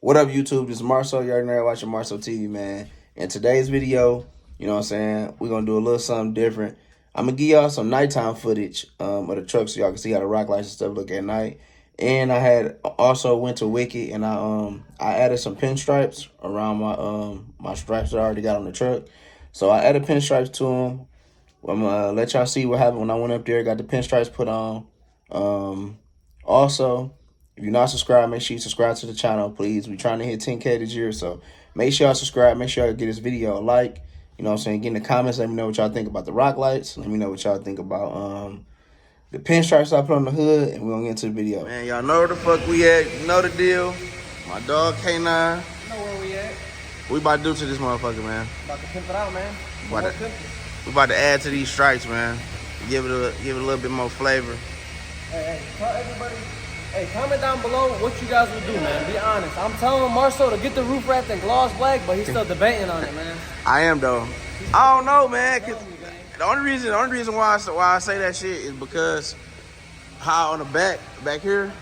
What up, YouTube? This is Marcel. You already know you're watching Marcel TV, man. In today's video, you know what I'm saying, we're going to do a little something different. I'm going to give y'all some nighttime footage of the truck so y'all can see how the rock lights and stuff look at night. And I had also went to Wiki and I added some pinstripes around my stripes that I already got on the truck. So I added pinstripes to them. I'm going to let y'all see what happened when I went up there, got the pinstripes put on. Also, if you're not subscribed, make sure you subscribe to the channel, please. We're trying to hit 10K this year, so make sure y'all subscribe. Make sure y'all give this video a like. You know what I'm saying? Get in the comments. Let me know what y'all think about the rock lights. Let me know what y'all think about the pinstripes I put on the hood, and we're going to get into the video. Man, y'all know where the fuck we at. You know the deal. My dog K9. You know where we at. What we about to do to this motherfucker, man? About to pimp it out, man. We about to add to these stripes, man. Give it a little bit more flavor. Hey, tell everybody. Hey, comment down below what you guys would do, man. Be honest. I'm telling Marcel to get the roof wrapped in gloss black, but he's still debating on it, man. I am though. I don't know, man. Cause the only reason why I say that shit is because how on the back here,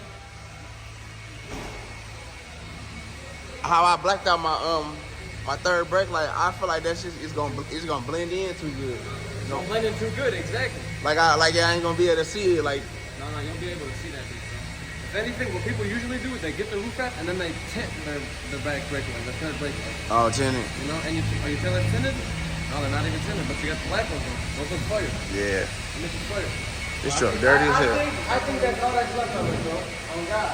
how I blacked out my third brake light. I feel like that shit is gonna blend in too good. It's gonna blend in too good, exactly. Like I ain't gonna be able to see it. Like no, you'll be able to see that. If anything, what people usually do is they get the roof wrap and then they tint their back brake light, the third brake light. Oh, tinted. You know, and are your taillights tinted? No, they're not even tinted, but you got the black ones on. Those look fire. Yeah. This is fire. This truck dirty as hell. I think that's all that's left of it, bro. Oh God.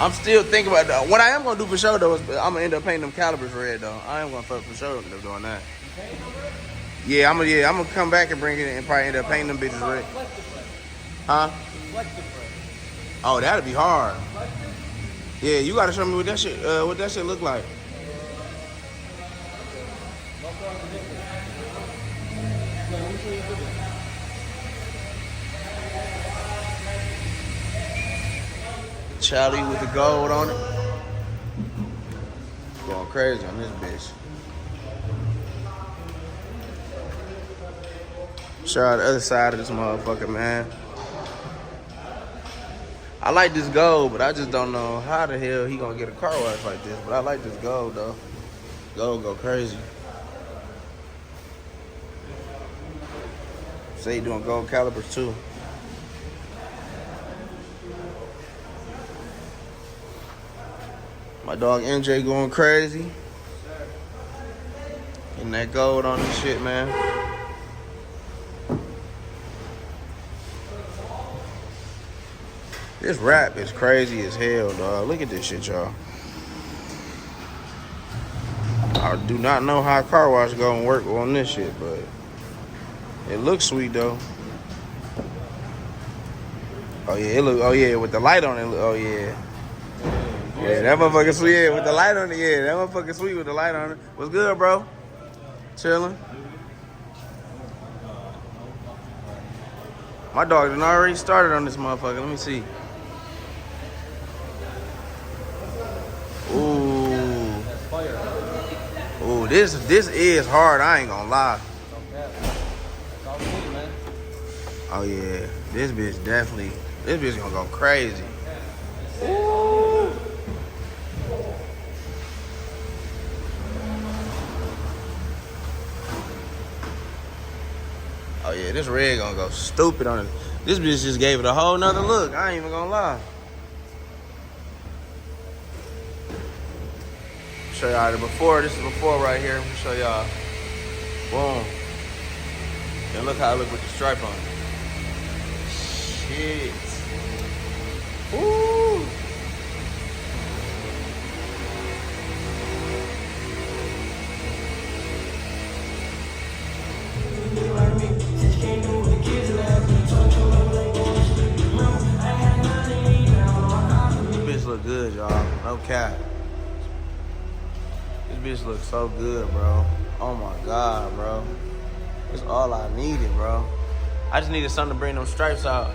I'm still thinking about that. What I am gonna do for sure though is I'm gonna end up painting them calibers red though. I am gonna for sure end up doing that. Yeah, I'm gonna come back and bring it in and probably end up painting them bitches red. Huh? Oh, that'd be hard. Yeah, you gotta show me what that shit look like. Charlie with the gold on it. Going crazy on this bitch. Show out the other side of this motherfucker, man. I like this gold, but I just don't know how the hell he gonna get a car wash like this. But I like this gold though. Gold go crazy. Say he doing gold calibers too. My dog NJ going crazy. Getting that gold on this shit, man. This wrap is crazy as hell, dog. Look at this shit, y'all. I do not know how a car wash gonna work on this shit, but it looks sweet though. Oh yeah, with the light on it. Oh yeah. Yeah, that motherfucker sweet. Yeah, with the light on it. Yeah, that motherfucker sweet with the light on it. What's good, bro? Chilling. My dog done already started on this motherfucker. Let me see. Ooh. Ooh, this is hard. I ain't gonna lie. Oh yeah, this bitch gonna go crazy. Ooh. Oh yeah, this red gonna go stupid on it. This bitch just gave it a whole nother look. I ain't even gonna lie. Show y'all the before. This is before right here. Let me show y'all. Boom. And look how it look with the stripe on it. Shit. Ooh. Look good, y'all. No cap. This bitch looks so good, bro. Oh my God, bro. That's all I needed, bro. I just needed something to bring them stripes out.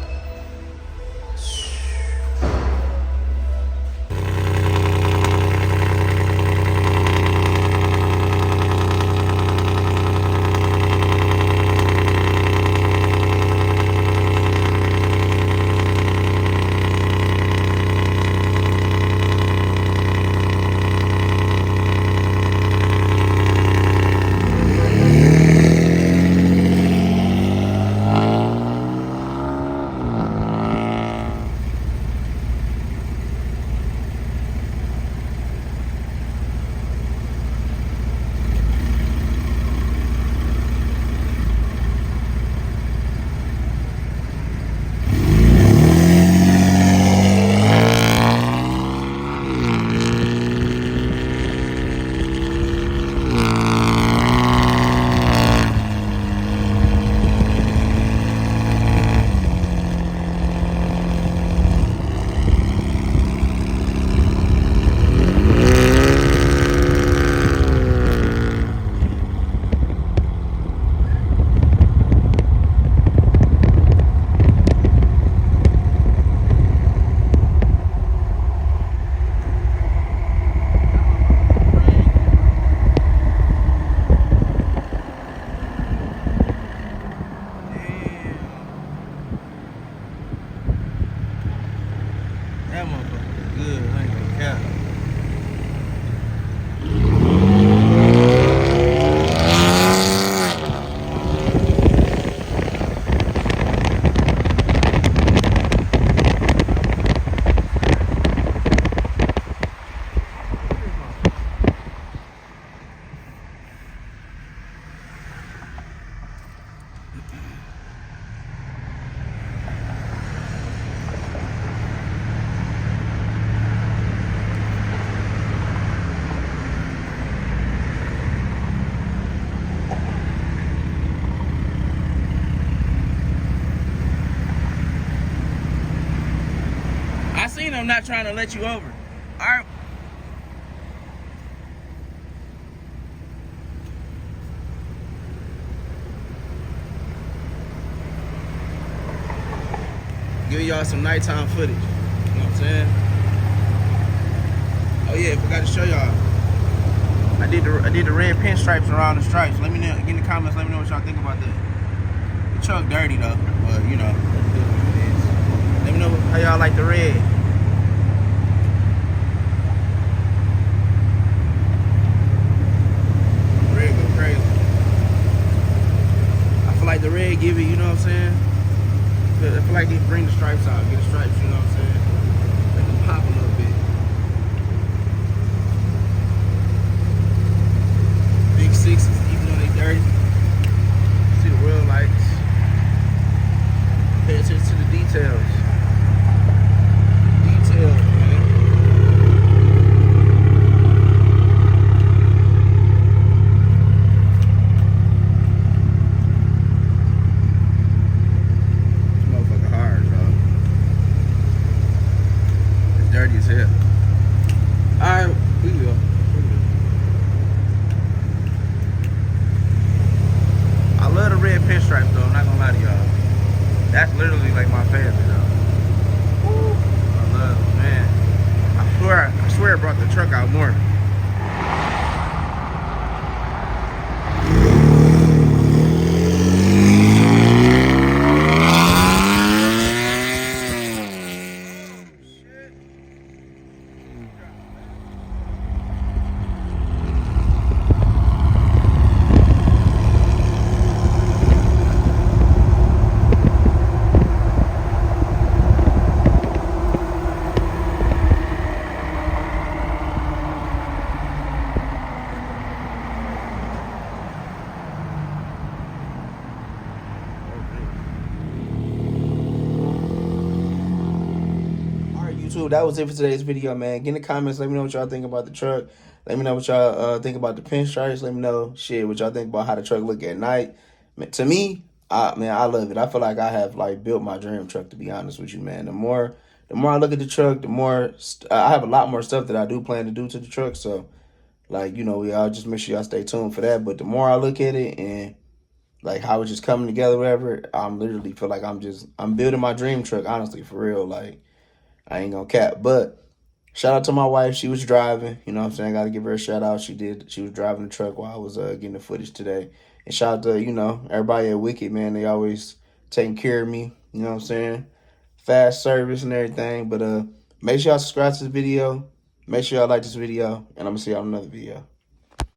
not trying to let you over. All right. Give y'all some nighttime footage. You know what I'm saying? Oh yeah, forgot to show y'all. I did the red pinstripes around the stripes. Let me know, get in the comments, let me know what y'all think about that. The truck dirty though, but you know, let me know how y'all like the red. Red go crazy. I feel like the red give it, you know what I'm saying? I feel like they bring the stripes out, get the stripes, you know what I'm saying? Make them pop a little bit. Big sixes, even though they dirty. See the real lights. Pay attention to the details. Details, man. Dirty as hell. Alright, we go. I love the red pinstripe though, I'm not gonna lie to y'all. That's literally like my favorite though. Woo. I love it, man. I swear it brought the truck out more. YouTube, that was it for today's video, man. Get in the comments, let me know what y'all think about the truck. Let me know what y'all think about the pinstripes. Let me know what y'all think about how the truck look at night. To me, I love it. I feel like I have like built my dream truck, to be honest with you, man. The more I look at the truck, the more I have a lot more stuff that I do plan to do to the truck. So like, you know, we all just make sure y'all stay tuned for that. But the more I look at it and like how it's just coming together, whatever, I'm literally feel like I'm building my dream truck, honestly, for real. Like, I ain't gonna cap. But shout out to my wife. She was driving. You know what I'm saying? I got to give her a shout out. She was driving the truck while I was getting the footage today. And shout out to, you know, everybody at Wicked, man. They always taking care of me. You know what I'm saying? Fast service and everything. But make sure y'all subscribe to this video. Make sure y'all like this video. And I'm going to see y'all in another video.